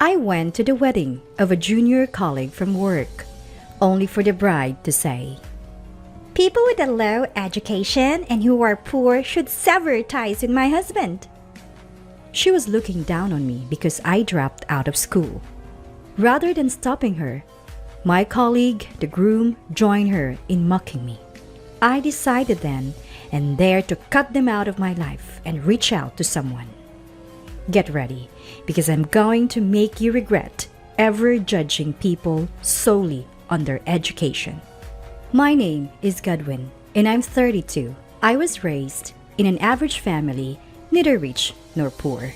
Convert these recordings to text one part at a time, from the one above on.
I went to the wedding of a junior colleague from work, only for the bride to say, "People with a low education and who are poor should sever ties with my husband." She was looking down on me because I dropped out of school. Rather than stopping her, my colleague, the groom, joined her in mocking me. I decided then and there to cut them out of my life and reach out to someone. Get ready, because I'm going to make you regret ever judging people solely on their education. My name is Godwin, and I'm 32. I was raised in an average family, neither rich nor poor,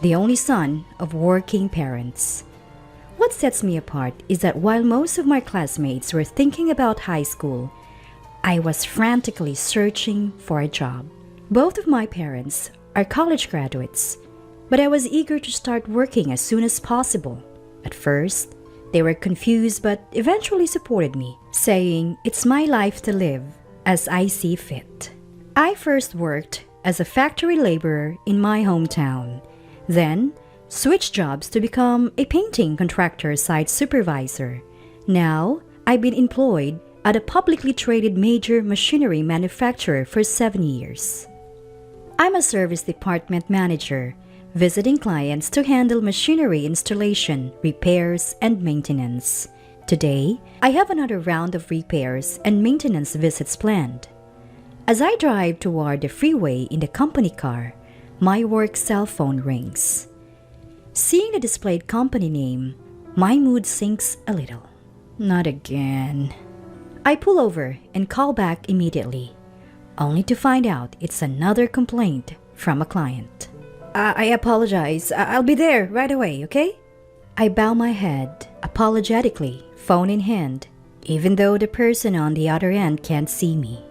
the only son of working parents. What sets me apart is that while most of my classmates were thinking about high school, I was frantically searching for a job. Both of my parents are college graduates, but I was eager to start working as soon as possible. At first, they were confused but eventually supported me, saying it's my life to live as I see fit. I first worked as a factory laborer in my hometown, then switched jobs to become a painting contractor site supervisor. Now, I've been employed at a publicly traded major machinery manufacturer for 7 years. I'm a service department manager, visiting clients to handle machinery installation, repairs, and maintenance. Today, I have another round of repairs and maintenance visits planned. As I drive toward the freeway in the company car, my work cell phone rings. Seeing the displayed company name, my mood sinks a little. Not again. I pull over and call back immediately, only to find out it's another complaint from a client. I apologize. I'll be there right away, okay? I bow my head, apologetically, phone in hand, even though the person on the other end can't see me.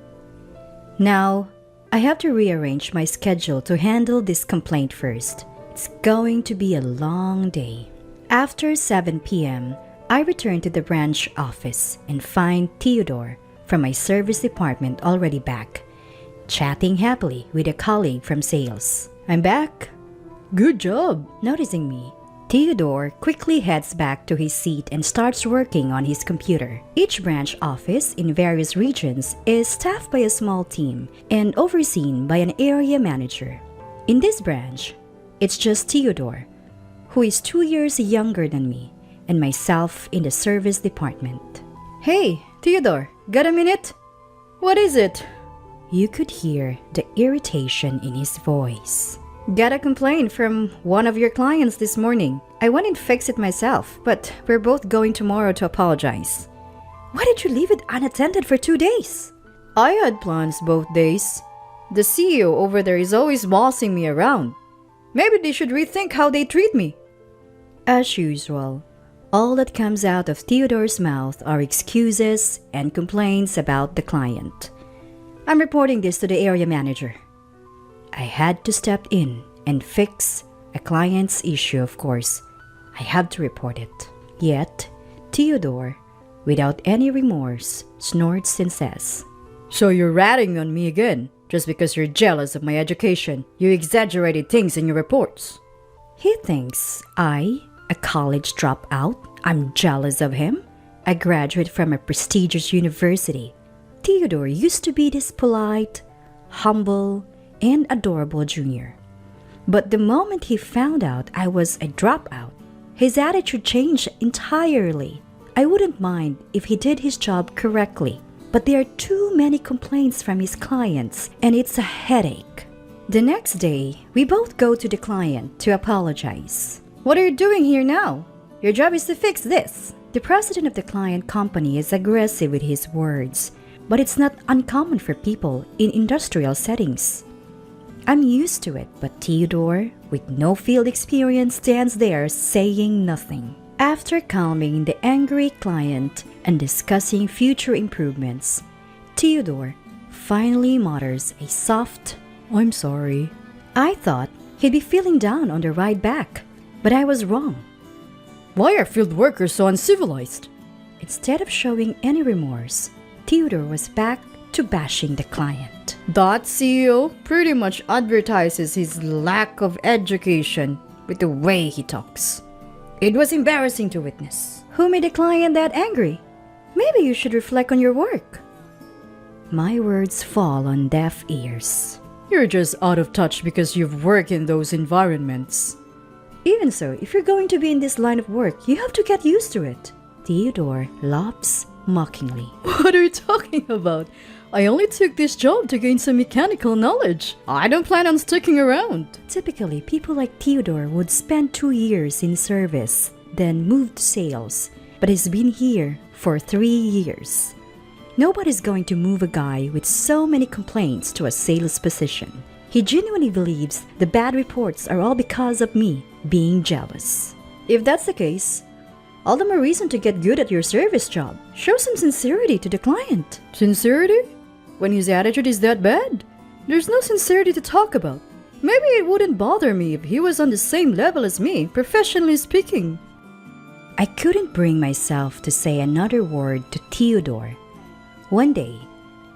Now, I have to rearrange my schedule to handle this complaint first. It's going to be a long day. After 7 p.m., I return to the branch office and find Theodore from my service department already back, chatting happily with a colleague from sales. I'm back. Good job. Noticing me, Theodore quickly heads back to his seat and starts working on his computer. Each branch office in various regions is staffed by a small team and overseen by an area manager. In this branch, it's just Theodore, who is 2 years younger than me, and myself in the service department. Hey, Theodore, got a minute? What is it? You could hear the irritation in his voice. Got a complaint from one of your clients this morning. I went and fixed it myself, but we're both going tomorrow to apologize. Why did you leave it unattended for 2 days? I had plans both days. The CEO over there is always bossing me around. Maybe they should rethink how they treat me. As usual, all that comes out of Theodore's mouth are excuses and complaints about the client. I'm reporting this to the area manager. I had to step in and fix a client's issue, of course. I have to report it. Yet, Theodore, without any remorse, snorts and says, "So you're ratting on me again, just because you're jealous of my education. You exaggerated things in your reports." He thinks I, a college dropout, I'm jealous of him, a graduate from a prestigious university. Theodore used to be this polite, humble, and adorable junior. But the moment he found out I was a dropout, his attitude changed entirely. I wouldn't mind if he did his job correctly, but there are too many complaints from his clients, and it's a headache. The next day, we both go to the client to apologize. "What are you doing here now? Your job is to fix this." The president of the client company is aggressive with his words, but it's not uncommon for people in industrial settings. I'm used to it, but Theodore, with no field experience, stands there saying nothing. After calming the angry client and discussing future improvements, Theodore finally mutters a soft, "I'm sorry." I thought he'd be feeling down on the ride back, but I was wrong. Why are field workers so uncivilized? Instead of showing any remorse, Theodore was back to bashing the client. That CEO pretty much advertises his lack of education with the way he talks. It was embarrassing to witness. Who made the client that angry? Maybe you should reflect on your work. My words fall on deaf ears. You're just out of touch because you've worked in those environments. Even so, if you're going to be in this line of work, you have to get used to it. Theodore laughs mockingly. What are you talking about? I only took this job to gain some mechanical knowledge. I don't plan on sticking around. Typically, people like Theodore would spend 2 years in service, then move to sales. But he's been here for 3 years. Nobody's going to move a guy with so many complaints to a sales position. He genuinely believes the bad reports are all because of me being jealous. If that's the case, all the more reason to get good at your service job. Show some sincerity to the client. Sincerity? When his attitude is that bad? There's no sincerity to talk about. Maybe it wouldn't bother me if he was on the same level as me, professionally speaking. I couldn't bring myself to say another word to Theodore. One day,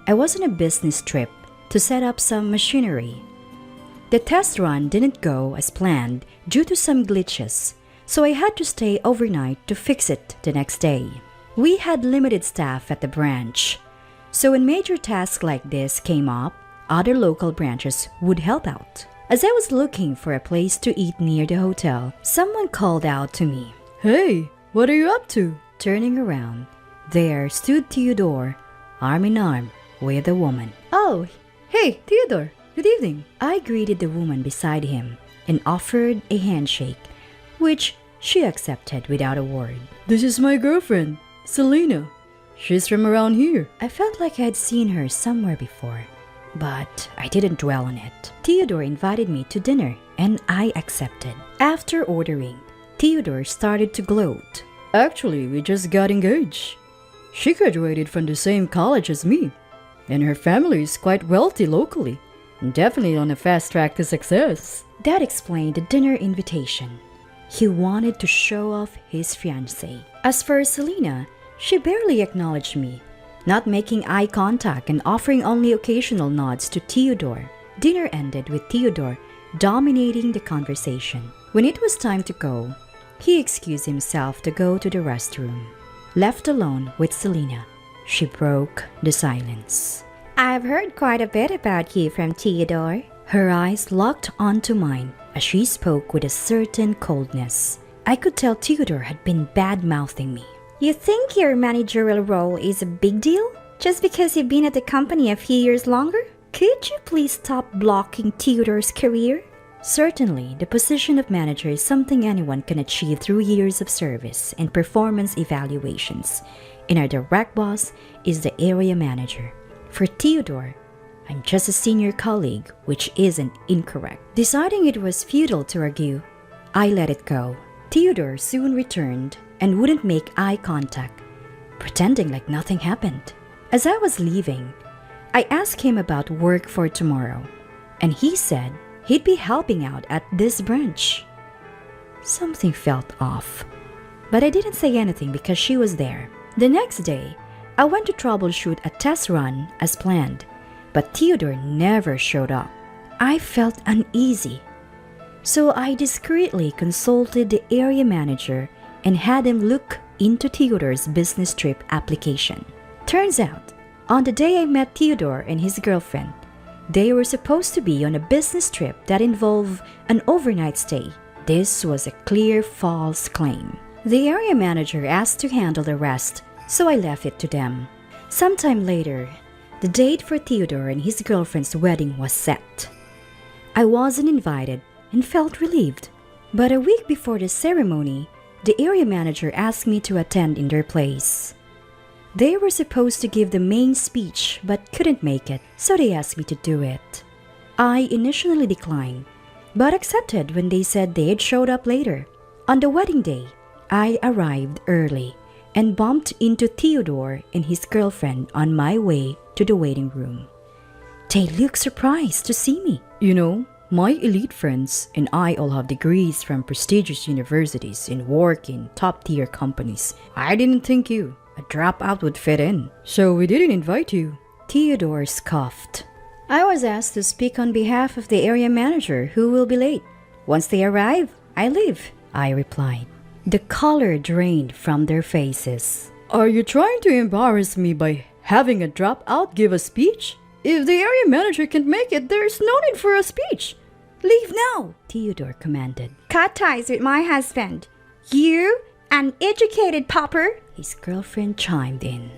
I was on a business trip to set up some machinery. The test run didn't go as planned due to some glitches, so I had to stay overnight to fix it the next day. We had limited staff at the branch, so when major tasks like this came up, other local branches would help out. As I was looking for a place to eat near the hotel, someone called out to me. Hey, what are you up to? Turning around, there stood Theodore, arm in arm with a woman. Oh, hey, Theodore, good evening. I greeted the woman beside him and offered a handshake, which she accepted without a word. This is my girlfriend, Selena. She's from around here. I felt like I had seen her somewhere before, but I didn't dwell on it. Theodore invited me to dinner and I accepted. After ordering, Theodore started to gloat. Actually, we just got engaged. She graduated from the same college as me, and her family is quite wealthy locally, and definitely on a fast track to success. That explained the dinner invitation. He wanted to show off his fiancée. As for Selena, she barely acknowledged me, not making eye contact and offering only occasional nods to Theodore. Dinner ended with Theodore dominating the conversation. When it was time to go, he excused himself to go to the restroom. Left alone with Selena, she broke the silence. I've heard quite a bit about you from Theodore. Her eyes locked onto mine as she spoke with a certain coldness. I could tell Theodore had been bad-mouthing me. You think your managerial role is a big deal? Just because you've been at the company a few years longer? Could you please stop blocking Theodore's career? Certainly, the position of manager is something anyone can achieve through years of service and performance evaluations. And our direct boss is the area manager. For Theodore, I'm just a senior colleague, which isn't incorrect. Deciding it was futile to argue, I let it go. Theodore soon returned and wouldn't make eye contact, pretending like nothing happened. As I was leaving, I asked him about work for tomorrow, and he said he'd be helping out at this branch. Something felt off, but I didn't say anything because she was there. The next day, I went to troubleshoot a test run as planned, but Theodore never showed up. I felt uneasy, so I discreetly consulted the area manager and had him look into Theodore's business trip application. Turns out, on the day I met Theodore and his girlfriend, they were supposed to be on a business trip that involved an overnight stay. This was a clear false claim. The area manager asked to handle the rest, so I left it to them. Sometime later, the date for Theodore and his girlfriend's wedding was set. I wasn't invited and felt relieved. But a week before the ceremony, the area manager asked me to attend in their place. They were supposed to give the main speech but couldn't make it, so they asked me to do it. I initially declined, but accepted when they said they had showed up later. On the wedding day, I arrived early and bumped into Theodore and his girlfriend on my way to the waiting room. They looked surprised to see me. You know, my elite friends and I all have degrees from prestigious universities and work in top-tier companies. I didn't think you, a dropout, would fit in, so we didn't invite you. Theodore scoffed. I was asked to speak on behalf of the area manager who will be late. Once they arrive, I leave, I replied. The color drained from their faces. Are you trying to embarrass me by having a dropout give a speech? If the area manager can't make it, there's no need for a speech. Leave now, Theodore commanded. Cut ties with my husband. You, uneducated pauper. His girlfriend chimed in.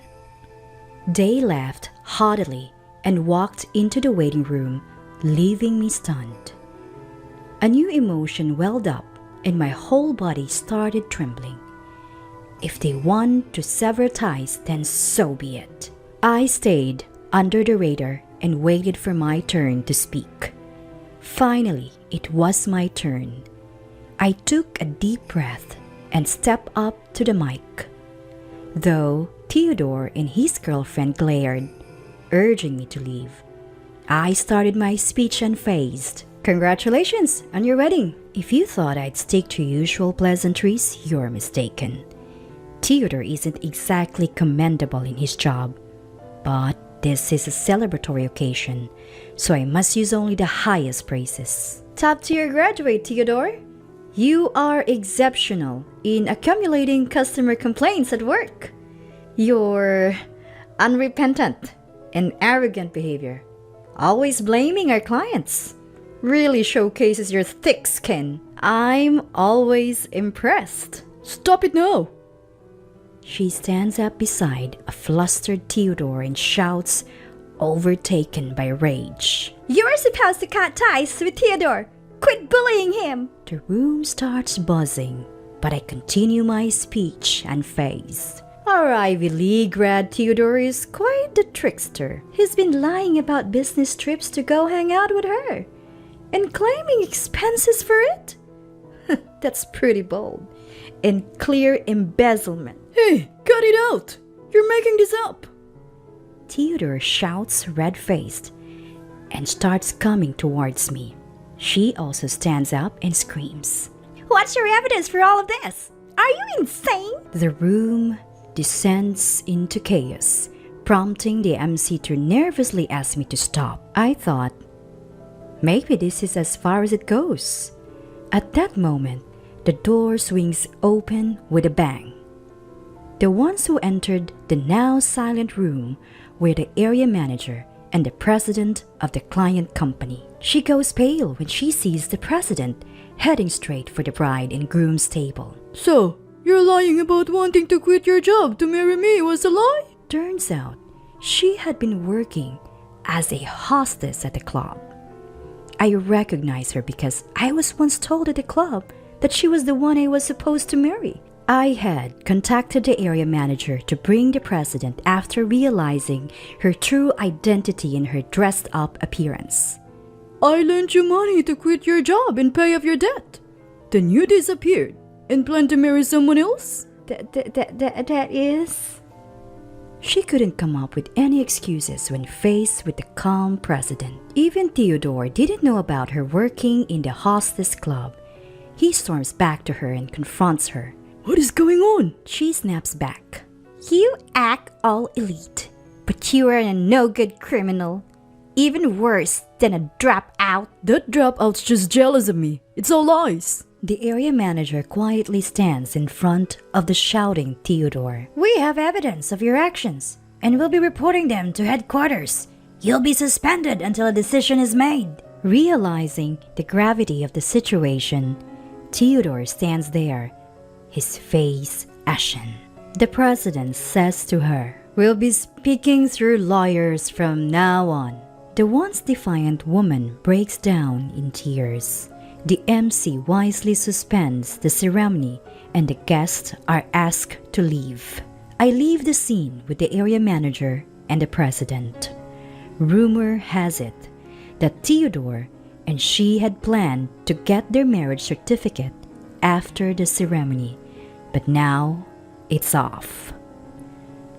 They laughed haughtily and walked into the waiting room, leaving me stunned. A new emotion welled up and my whole body started trembling. If they want to sever ties, then so be it. I stayed under the radar and waited for my turn to speak. Finally, it was my turn. I took a deep breath and stepped up to the mic. Though Theodore and his girlfriend glared, urging me to leave, I started my speech unfazed. Congratulations on your wedding. If you thought I'd stick to usual pleasantries, you're mistaken. Theodore isn't exactly commendable in his job, but this is a celebratory occasion, so I must use only the highest praises. Top tier graduate, Theodore. You are exceptional in accumulating customer complaints at work. Your unrepentant and arrogant behavior, always blaming our clients, really showcases your thick skin. I'm always impressed. Stop it now! She stands up beside a flustered Theodore and shouts, overtaken by rage. You're supposed to cut ties with Theodore. Quit bullying him. The room starts buzzing, but I continue my speech unfazed. Our Ivy League grad Theodore is quite the trickster. He's been lying about business trips to go hang out with her and claiming expenses for it. That's pretty bold and clear embezzlement. Hey, cut it out! You're making this up! Theodore shouts red-faced and starts coming towards me. She also stands up and screams. What's your evidence for all of this? Are you insane? The room descends into chaos, prompting the MC to nervously ask me to stop. I thought, maybe this is as far as it goes. At that moment, the door swings open with a bang. The ones who entered the now silent room were the area manager and the president of the client company. She goes pale when she sees the president heading straight for the bride and groom's table. So, you're lying about wanting to quit your job to marry me was a lie? Turns out, she had been working as a hostess at the club. I recognize her because I was once told at the club that she was the one I was supposed to marry. I had contacted the area manager to bring the president after realizing her true identity in her dressed-up appearance. I lent you money to quit your job and pay off your debt. Then you disappeared and planned to marry someone else? That is... She couldn't come up with any excuses when faced with the calm president. Even Theodore didn't know about her working in the hostess club. He storms back to her and confronts her. What is going on? She snaps back. You act all elite, but you are a no-good criminal. Even worse than a dropout. That dropout's just jealous of me. It's all lies. The area manager quietly stands in front of the shouting Theodore. We have evidence of your actions, and we'll be reporting them to headquarters. You'll be suspended until a decision is made. Realizing the gravity of the situation, Theodore stands there, his face ashen. The president says to her, We'll be speaking through lawyers from now on. The once defiant woman breaks down in tears. The MC wisely suspends the ceremony and the guests are asked to leave. I leave the scene with the area manager and the president. Rumor has it that Theodore and she had planned to get their marriage certificate after the ceremony, but now it's off.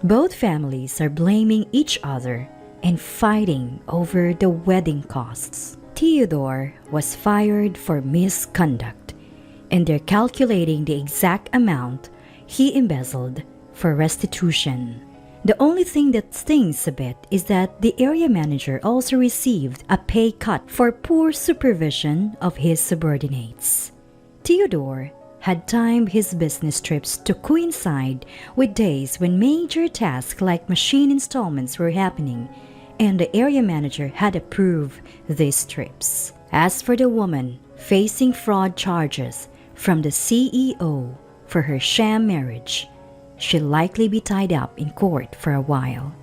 Both families are blaming each other and fighting over the wedding costs. Theodore was fired for misconduct, and they're calculating the exact amount he embezzled for restitution. The only thing that stings a bit is that the area manager also received a pay cut for poor supervision of his subordinates. Theodore had timed his business trips to coincide with days when major tasks like machine installments were happening, and the area manager had approved these trips. As for the woman facing fraud charges from the CEO for her sham marriage, she'll likely be tied up in court for a while.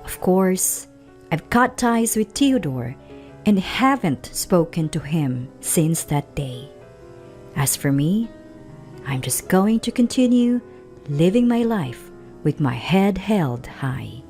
Of course, I've cut ties with Theodore and haven't spoken to him since that day. As for me, I'm just going to continue living my life with my head held high.